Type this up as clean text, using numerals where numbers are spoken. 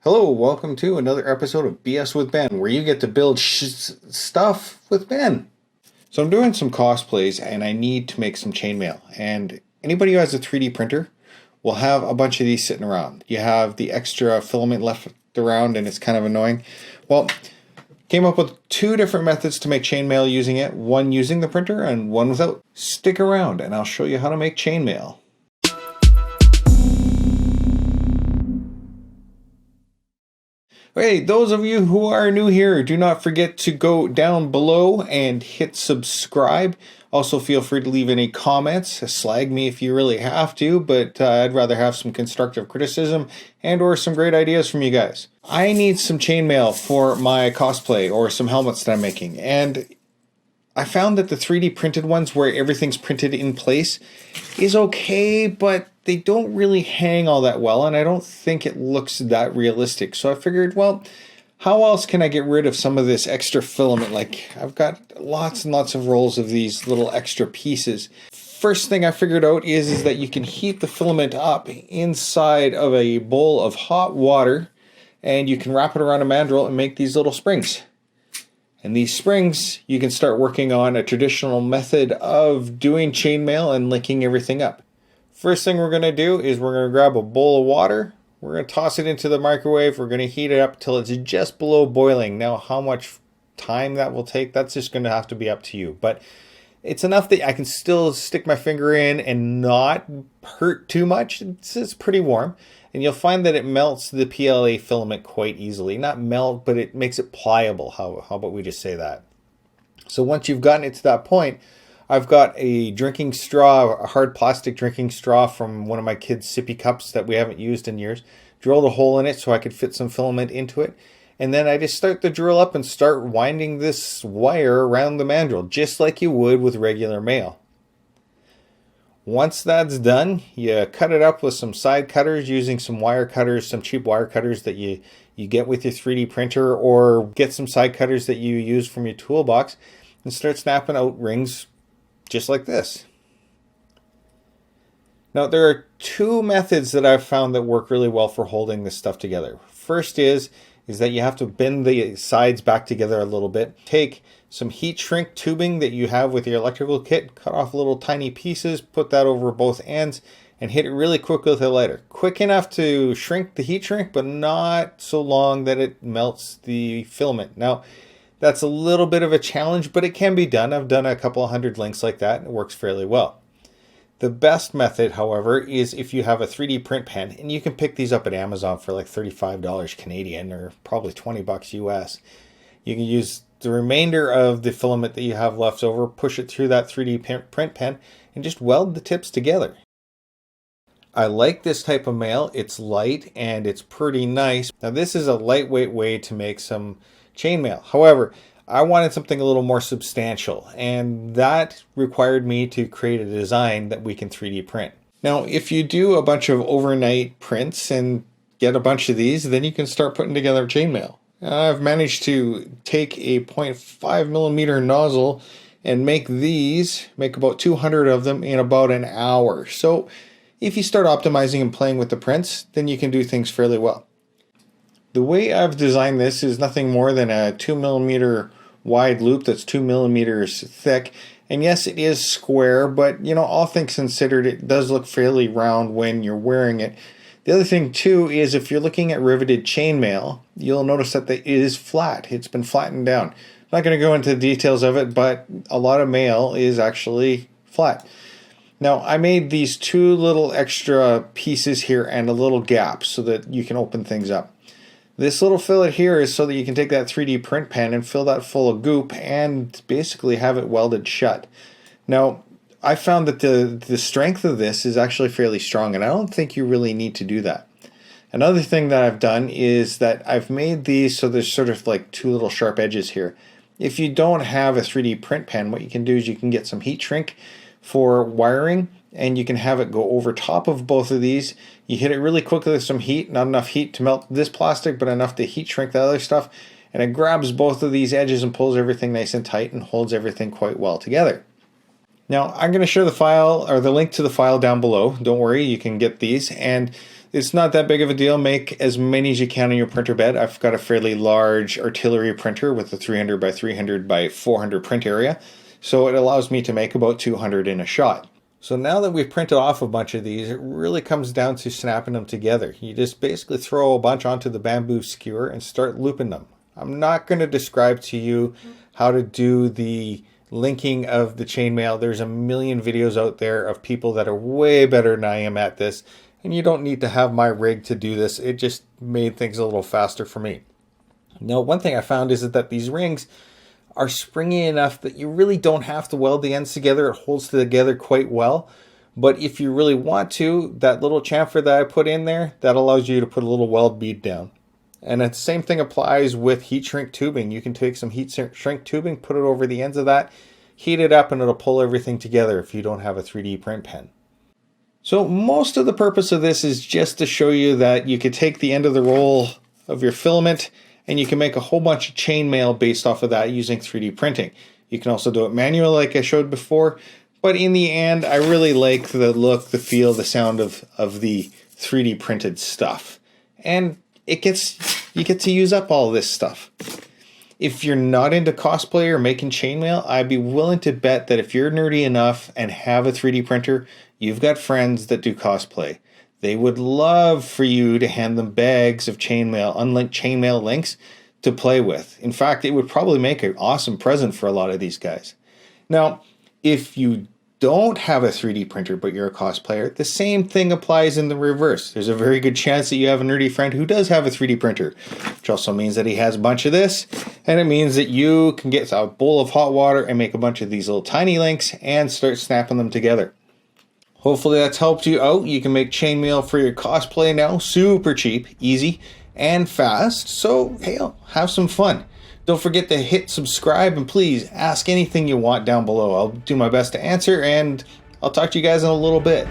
Hello, welcome to another episode of BS with Ben, where you get to build stuff with Ben. So I'm doing some cosplays and I need to make some chainmail. And anybody who has a 3D printer will have a bunch of these sitting around. You have the extra filament left around and it's kind of annoying. Well, came up with two different methods to make chainmail using it. One using the printer and one without. Stick around and I'll show you how to make chainmail. Hey, those of you who are new here, do not forget to go down below and hit subscribe. Also, feel free to leave any comments. Slag me if you really have to, but I'd rather have some constructive criticism and or some great ideas from you guys. I need some chainmail for my cosplay or some helmets that I'm making, and I found that the 3D printed ones where everything's printed in place is okay, but they don't really hang all that well, and I don't think it looks that realistic. So I figured, well, how else can I get rid of some of this extra filament? Like, I've got lots and lots of rolls of these little extra pieces. First thing I figured out is that you can heat the filament up inside of a bowl of hot water, and you can wrap it around a mandrel and make these little springs. And these springs, you can start working on a traditional method of doing chainmail and linking everything up. First thing we're going to do is we're going to grab a bowl of water. We're going to toss it into the microwave. We're going to heat it up till it's just below boiling. Now, how much time that will take, that's just going to have to be up to you. But it's enough that I can still stick my finger in and not hurt too much. It's pretty warm. And you'll find that it melts the PLA filament quite easily. Not melt, but it makes it pliable. How about we just say that? So once you've gotten it to that point, I've got a drinking straw, a hard plastic drinking straw from one of my kids' sippy cups that we haven't used in years. Drilled a hole in it so I could fit some filament into it. And then I just start the drill up and start winding this wire around the mandrel, just like you would with regular mail. Once that's done, you cut it up with some side cutters using some wire cutters, some cheap wire cutters that you get with your 3D printer, or get some side cutters that you use from your toolbox and start snapping out rings just like this. Now, there are two methods that I've found that work really well for holding this stuff together. First is that you have to bend the sides back together a little bit. Take some heat shrink tubing that you have with your electrical kit, cut off little tiny pieces, put that over both ends, and hit it really quick with a lighter. Quick enough to shrink the heat shrink, but not so long that it melts the filament. Now, that's a little bit of a challenge, but it can be done. I've done a couple of hundred links like that, and it works fairly well. The best method, however, is if you have a 3D print pen, and you can pick these up at Amazon for like $35 Canadian or probably 20 bucks US. You can use the remainder of the filament that you have left over, push it through that 3D print pen, and just weld the tips together. I like this type of mail. It's light and it's pretty nice. Now, this is a lightweight way to make some chainmail. However, I wanted something a little more substantial, and that required me to create a design that we can 3D print. Now, if you do a bunch of overnight prints and get a bunch of these, then you can start putting together chainmail. I've managed to take a 0.5 millimeter nozzle and make about 200 of them in about an hour. So if you start optimizing and playing with the prints, then you can do things fairly well. The way I've designed this is nothing more than a 2 millimeter wide loop that's 2 millimeters thick. And yes, it is square, but all things considered, it does look fairly round when you're wearing it. The other thing too is if you're looking at riveted chainmail, you'll notice that it is flat. It's been flattened down. I'm not going to go into the details of it, but a lot of mail is actually flat. Now, I made these two little extra pieces here and a little gap so that you can open things up. This little fillet here is so that you can take that 3D print pen and fill that full of goop and basically have it welded shut. Now, I found that the strength of this is actually fairly strong, and I don't think you really need to do that. Another thing that I've done is that I've made these so there's sort of like two little sharp edges here. If you don't have a 3D print pen, what you can do is you can get some heat shrink for wiring, and you can have it go over top of both of these. You hit it really quickly with some heat, not enough heat to melt this plastic, but enough to heat shrink the other stuff, and it grabs both of these edges and pulls everything nice and tight and holds everything quite well together. Now, I'm going to share the file or the link to the file down below. Don't worry, you can get these. And It's not that big of a deal. Make as many as you can on your printer bed. I've got a fairly large artillery printer with a 300 by 300 by 400 print area, so it allows me to make about 200 in a shot. So now that we've printed off a bunch of these, it really comes down to snapping them together. You just basically throw a bunch onto the bamboo skewer and start looping them. I'm not going to describe to you how to do the linking of the chainmail. There's a million videos out there of people that are way better than I am at this, and you don't need to have my rig to do this. It just made things a little faster for me. Now, one thing I found is that these rings are springy enough that you really don't have to weld the ends together. It holds together quite well. But if you really want to, that little chamfer that I put in there, that allows you to put a little weld bead down. And the same thing applies with heat shrink tubing. You can take some heat shrink tubing, put it over the ends of that, heat it up, and it'll pull everything together if you don't have a 3D print pen. So most of the purpose of this is just to show you that you could take the end of the roll of your filament and you can make a whole bunch of chainmail based off of that using 3D printing. You can also do it manually like I showed before, but in the end, I really like the look, the feel, the sound of the 3D printed stuff. And you get to use up all this stuff. If you're not into cosplay or making chainmail, I'd be willing to bet that if you're nerdy enough and have a 3D printer, you've got friends that do cosplay. They would love for you to hand them bags of chainmail, unlinked chainmail links to play with. In fact, it would probably make an awesome present for a lot of these guys. Now, if you don't have a 3D printer but you're a cosplayer, the same thing applies in the reverse. There's a very good chance that you have a nerdy friend who does have a 3D printer, which also means that he has a bunch of this, and it means that you can get a bowl of hot water and make a bunch of these little tiny links and start snapping them together. Hopefully that's helped you out. You can make chainmail for your cosplay now, super cheap, easy, and fast. So, hey, have some fun. Don't forget to hit subscribe, and please ask anything you want down below. I'll do my best to answer, and I'll talk to you guys in a little bit.